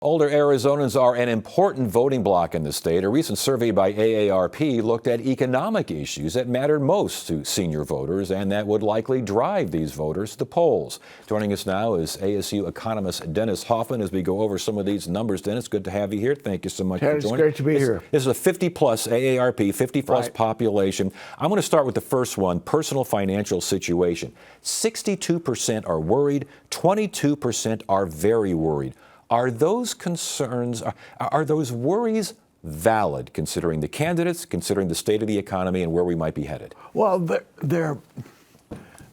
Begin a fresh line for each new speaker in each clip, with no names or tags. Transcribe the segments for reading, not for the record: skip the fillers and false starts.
Older Arizonans are an important voting bloc in the state. A recent survey by AARP looked at economic issues that mattered most to senior voters and that would likely drive these voters to the polls. Joining us now is ASU economist Dennis Hoffman as we go over some of these numbers. Dennis, good to have you here. Thank you so much for joining.
It's great to be here.
This is a 50-plus AARP, 50-plus population. I'm going to start with the first one, personal financial situation. 62% are worried, 22% are very worried. Are those concerns, are those worries valid, considering the candidates, considering the state of the economy and where we might be headed?
Well, the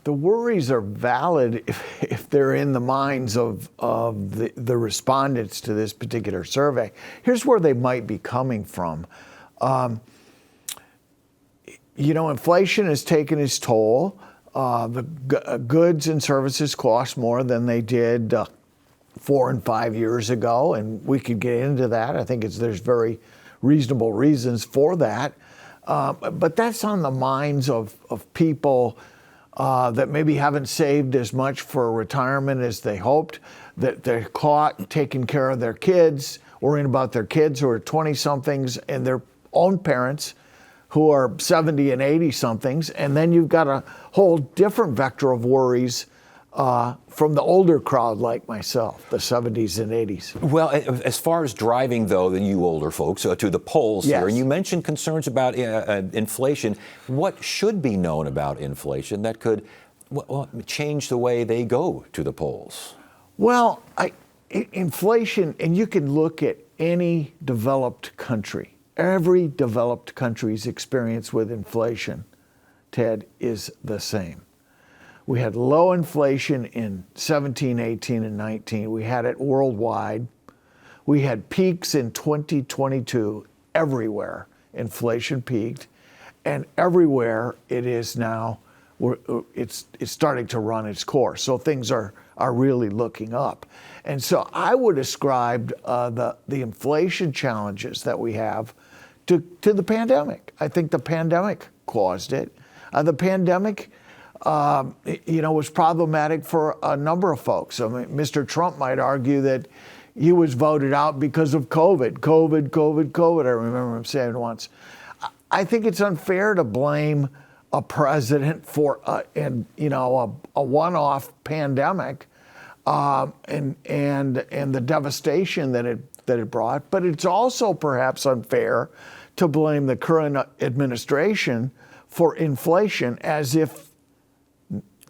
worries are valid if they're in the minds of the respondents to this particular survey. Here's where they might be coming from. Inflation has taken its toll. The goods and services cost more than they did 4 and 5 years ago, and we could get into that. I think there's very reasonable reasons for that. But that's on the minds of people that maybe haven't saved as much for retirement as they hoped, that they're caught taking care of their kids, worrying about their kids who are 20-somethings and their own parents who are 70 and 80-somethings. And then you've got a whole different vector of worries from the older crowd like myself, the 70s and 80s.
Well, as far as driving, though, you older folks to the polls
yes.
here, and you mentioned concerns about inflation. What should be known about inflation that could change the way they go to the polls?
Well, inflation, and you can look at any developed country. Every developed country's experience with inflation, Ted, is the same. We had low inflation in 17, 18, and 19. We had it worldwide. We had peaks in 2022 everywhere. Inflation peaked. And everywhere it is now, it's starting to run its course. So things are really looking up. And so I would ascribe the inflation challenges that we have to the pandemic. I think the pandemic caused it. The pandemic was problematic for a number of folks. I mean, Mr. Trump might argue that he was voted out because of COVID. I remember him saying once. I think it's unfair to blame a president for a one-off pandemic and the devastation that it brought. But it's also perhaps unfair to blame the current administration for inflation as if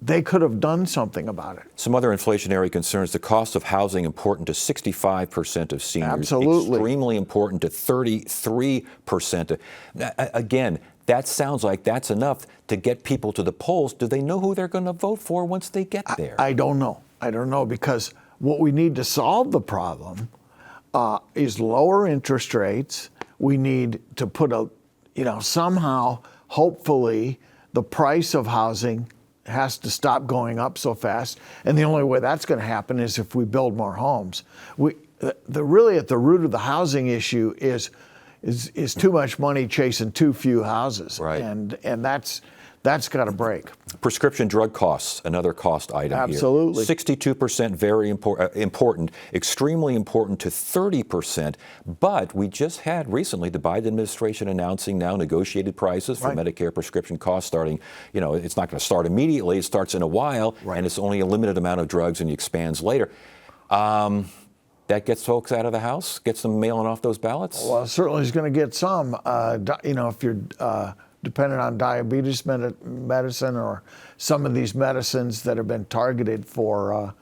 they could have done something about it.
Some other inflationary concerns: the cost of housing important to 65% of seniors.
Absolutely.
Extremely important to 33%. Again, that sounds like that's enough to get people to the polls. Do they know who they're going to vote for once they get there?
I don't know. I don't know, because what we need to solve the problem is lower interest rates. We need to put somehow, hopefully, the price of housing has to stop going up so fast. And the only way that's going to happen is if we build more homes. Really at the root of the housing issue is too much money chasing too few houses.
Right.
And that's got to break.
Prescription drug costs, another cost item
Absolutely.
here. 62% very important, extremely important to 30%. But we just had recently the Biden administration announcing now negotiated prices for Medicare prescription costs starting, it's not going to start immediately. It starts in a while, and it's only a limited amount of drugs and it expands later. That gets folks out of the house, gets them mailing off those ballots?
Well, certainly is going to get some. If you're dependent on diabetes medicine or some of these medicines that have been targeted for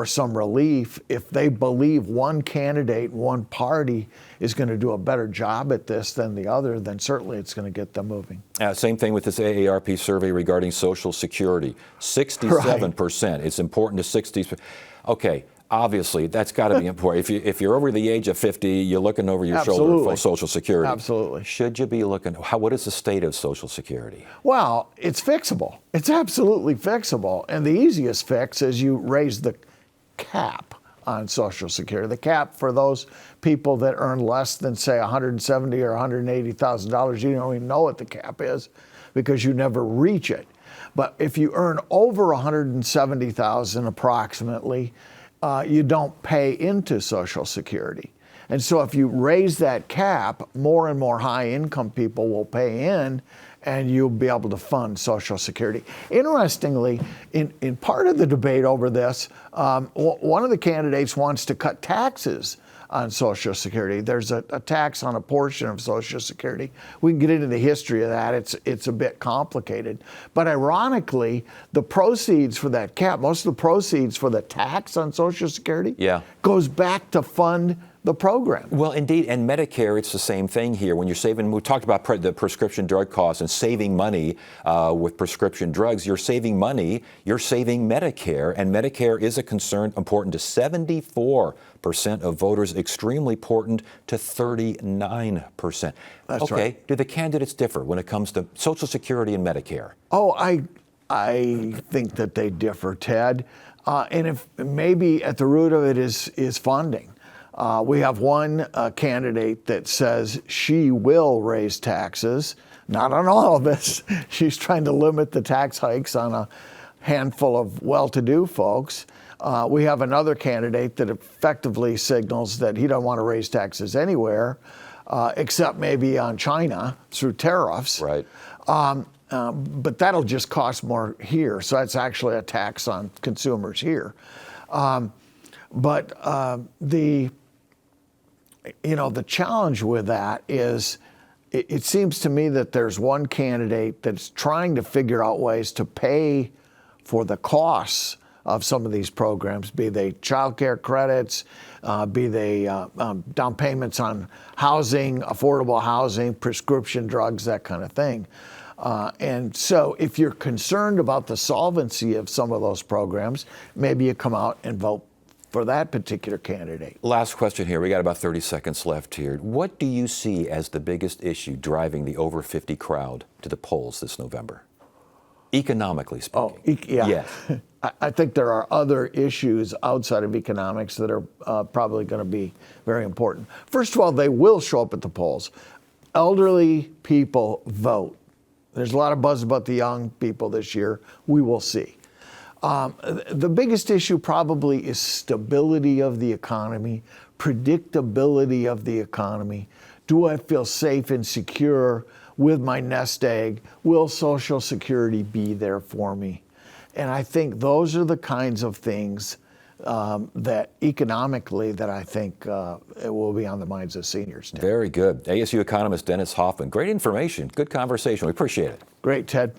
some relief, if they believe one candidate, one party is going to do a better job at this than the other, then certainly it's going to get them moving.
Same thing with this AARP survey regarding Social Security. 67%. Right. It's important to 60%. Okay. Obviously, that's got to be important. If you're over the age of 50, you're looking over your shoulder for Social Security.
Absolutely.
Should you be looking? What is the state of Social Security?
Well, it's fixable. It's absolutely fixable. And the easiest fix is you raise the cap on Social Security. The cap for those people that earn less than, say, $170,000 or $180,000. You don't even know what the cap is because you never reach it. But if you earn over $170,000 approximately, you don't pay into Social Security. And so if you raise that cap, more and more high-income people will pay in, and you'll be able to fund Social Security. Interestingly, in part of the debate over this, one of the candidates wants to cut taxes on Social Security. There's a tax on a portion of Social Security. We can get into the history of that. It's a bit complicated. But ironically, the proceeds for that cap, most of the proceeds for the tax on Social Security, goes back to fund the program.
Well, indeed, and Medicare, it's the same thing here. When you're saving, we talked about the prescription drug costs and saving money with prescription drugs. You're saving money, you're saving Medicare, and Medicare is a concern important to 74% of voters, extremely important to 39%.
That's
okay,
right.
Do the candidates differ when it comes to Social Security and Medicare?
Oh, I think that they differ, Ted. And if maybe at the root of it is funding. We have one candidate that says she will raise taxes, not on all of us. She's trying to limit the tax hikes on a handful of well-to-do folks. We have another candidate that effectively signals that he don't want to raise taxes anywhere, except maybe on China through tariffs.
Right.
But that'll just cost more here. So that's actually a tax on consumers here. But the challenge with that is it seems to me that there's one candidate that's trying to figure out ways to pay for the costs of some of these programs, be they child care credits, be they down payments on housing, affordable housing, prescription drugs, that kind of thing. And so if you're concerned about the solvency of some of those programs, maybe you come out and vote for that particular candidate.
Last question here. We got about 30 seconds left here. What do you see as the biggest issue driving the over 50 crowd to the polls this November? Economically speaking.
Oh, yeah.
Yes.
I think there are other issues outside of economics that are probably going to be very important. First of all, they will show up at the polls. Elderly people vote. There's a lot of buzz about the young people this year. We will see. The biggest issue probably is stability of the economy, predictability of the economy. Do I feel safe and secure with my nest egg? Will Social Security be there for me? And I think those are the kinds of things that economically that I think it will be on the minds of seniors. Ted.
Very good. ASU economist Dennis Hoffman. Great information. Good conversation. We appreciate it.
Great, Ted.